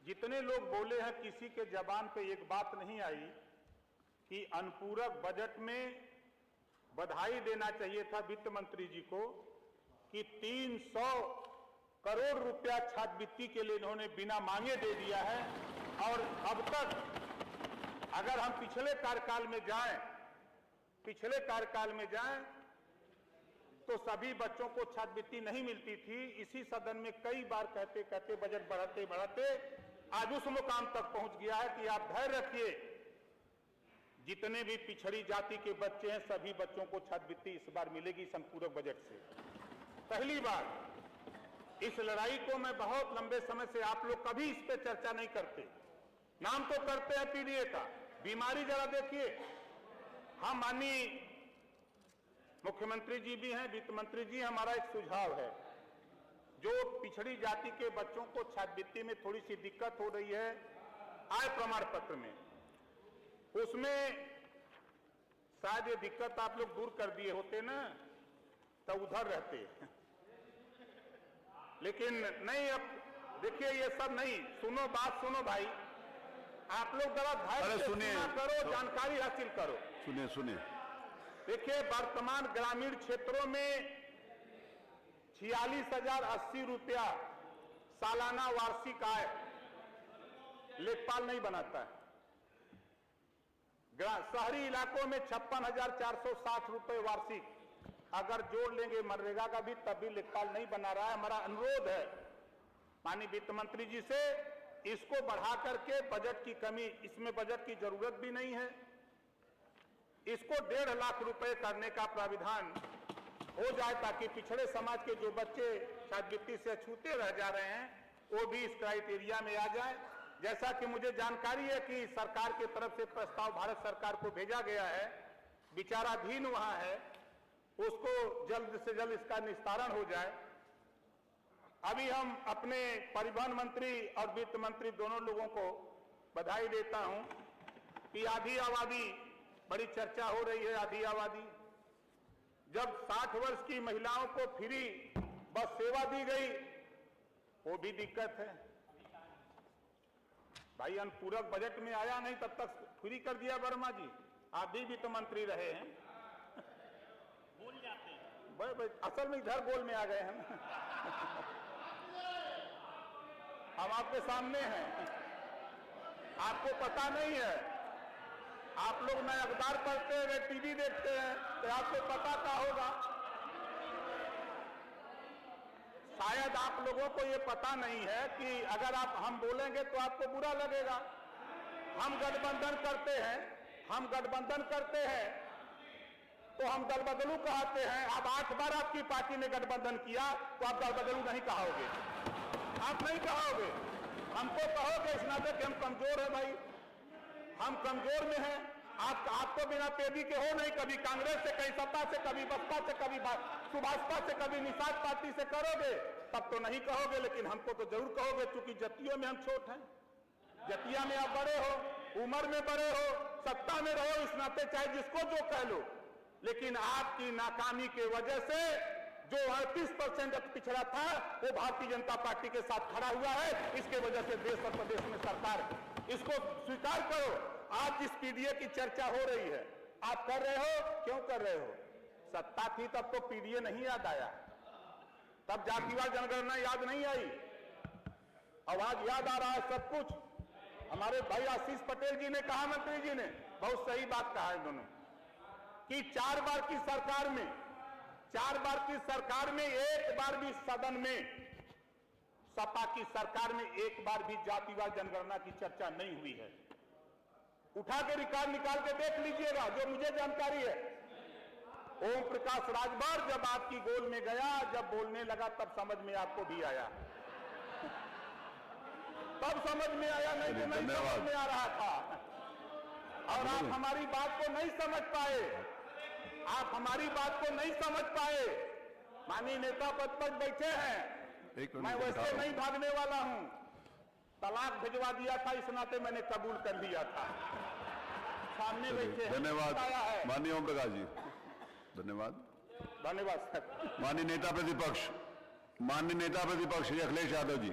जितने लोग बोले हैं किसी के जबान पे एक बात नहीं आई कि अनुपूरक बजट में बधाई देना चाहिए था वित्त मंत्री जी को कि 300 करोड़ रुपया छात्रवृत्ति के लिए इन्होंने बिना मांगे दे दिया है। और अब तक अगर हम पिछले कार्यकाल में जाएं तो सभी बच्चों को छात्रवृत्ति नहीं मिलती थी। इसी सदन में कई बार कहते कहते बजट बढ़ाते बढ़ाते आज उस मुकाम तक पहुंच गया है कि आप धैर्य रखिए, जितने भी पिछड़ी जाति के बच्चे हैं सभी बच्चों को छात्रवृत्ति इस बार मिलेगी संपूरक बजट से। पहली बार इस लड़ाई को मैं बहुत लंबे समय से, आप लोग कभी इस पे चर्चा नहीं करते, नाम तो करते हैं पीडीए का, बीमारी जरा देखिए। हम माननीय मुख्यमंत्री जी भी हैं, वित्त मंत्री जी, हमारा एक सुझाव है, जो पिछड़ी जाति के बच्चों को छात्रवृत्ति में थोड़ी सी दिक्कत हो रही है आय प्रमाण पत्र में, उसमें शायद ये दिक्कत आप लोग दूर कर दिए होते ना तो उधर रहते, लेकिन नहीं। अब देखिए ये सब नहीं, सुनो बात सुनो भाई, आप लोग जरा धैर्य से सुना करो, जानकारी हासिल करो। सुनिए देखिए वर्तमान ग्रामीण क्षेत्रों में 46,080 रुपया सालाना वार्षिक आय लेखपाल नहीं बनाता है। शहरी इलाकों में 56,460 रुपए वार्षिक, अगर जोड़ लेंगे मनरेगा का भी तब भी लेखपाल नहीं बना रहा है। हमारा अनुरोध है माननीय वित्त मंत्री जी से, इसको बढ़ा करके बजट की कमी, इसमें बजट की जरूरत भी नहीं है, इसको 1.5 लाख रुपए करने का प्राविधान हो जाए ताकि पिछड़े समाज के जो बच्चे छात्रवृत्ति से छूते रह जा रहे हैं वो भी इस क्राइटेरिया में आ जाए। जैसा कि मुझे जानकारी है कि सरकार की तरफ से प्रस्ताव भारत सरकार को भेजा गया है, विचाराधीन वहां है, उसको जल्द से जल्द इसका निस्तारण हो जाए। अभी हम अपने परिवहन मंत्री और वित्त मंत्री दोनों लोगों को बधाई देता हूं कि आधी आबादी, बड़ी चर्चा हो रही है आधी आबादी, जब 60 वर्ष की महिलाओं को फ्री बस सेवा दी गई वो भी दिक्कत है भाई। अनुपूरक बजट में आया नहीं तब तक फ्री कर दिया वर्मा जी, आप भी वित्त मंत्री रहे हैं, बोल जाते हैं असल में इधर बोल में आ गए हैं हम आपके सामने हैं, आपको पता नहीं है, आप लोग नए अखबार पढ़ते हैं, टीवी देखते हैं तो आपको पता क्या होगा। शायद आप लोगों को ये पता नहीं है कि अगर हम बोलेंगे तो आपको बुरा लगेगा। हम गठबंधन करते हैं तो हम दल बदलू कहते हैं। अब 8 बार आपकी पार्टी ने गठबंधन किया तो आप दल बदलू नहीं कहोगे, आप नहीं कहोगे, हमको कहोगे इस नाते कि हम कमजोर है भाई, हम कमजोर में हैं। आप तो बिना पेदी के हो नहीं, कभी कांग्रेस से, कभी सत्ता से, कभी बसपा से, कभी सुभाषपा से, कभी निषाद पार्टी से करोगे तब तो नहीं कहोगे, लेकिन हमको तो जरूर कहोगे क्योंकि जतियों में हम छोट हैं, जतिया में आप बड़े हो, उम्र में बड़े हो, सत्ता में रहो, इस नाते चाहे जिसको जो कह लो, लेकिन आपकी नाकामी के वजह से जो 38% पिछड़ा था वो भारतीय जनता पार्टी के साथ खड़ा हुआ है। इसके वजह से देश और प्रदेश में सरकार, इसको स्वीकार करो। आज जिस पीडीए की चर्चा हो रही है आप कर रहे हो, क्यों कर रहे हो? सत्ता थी तब तो पीडीए नहीं याद आया, तब जातिवार जनगणना याद नहीं आई, अब आज याद आ रहा है सब कुछ। हमारे भाई आशीष पटेल जी ने कहा, मंत्री जी ने बहुत सही बात कहा है इन्होंने कि 4 बार की सरकार में एक बार भी सदन में, सपा की सरकार में एक बार भी जातिवार जनगणना की चर्चा नहीं हुई है। उठा के रिकॉर्ड निकाल के देख लीजिएगा, जो मुझे जानकारी है। ओम प्रकाश राजभर जब आपकी गोल में गया, जब बोलने लगा तब समझ में आपको भी आया, तब समझ में आया, नहीं तो नहीं समझ में आ रहा था। और आप हमारी बात को नहीं समझ पाए, आप हमारी बात को नहीं समझ पाए। माननीय नेता पद पर बैठे हैं, मैं वैसे नहीं भागने वाला हूं, तलाक भिजवा दिया था इस नाते मैंने कबूल कर लिया था, सामने बैठे हैं। धन्यवाद माननीय ओम प्रकाश जी, धन्यवाद सर। माननीय नेता प्रतिपक्ष श्री अखिलेश यादव जी।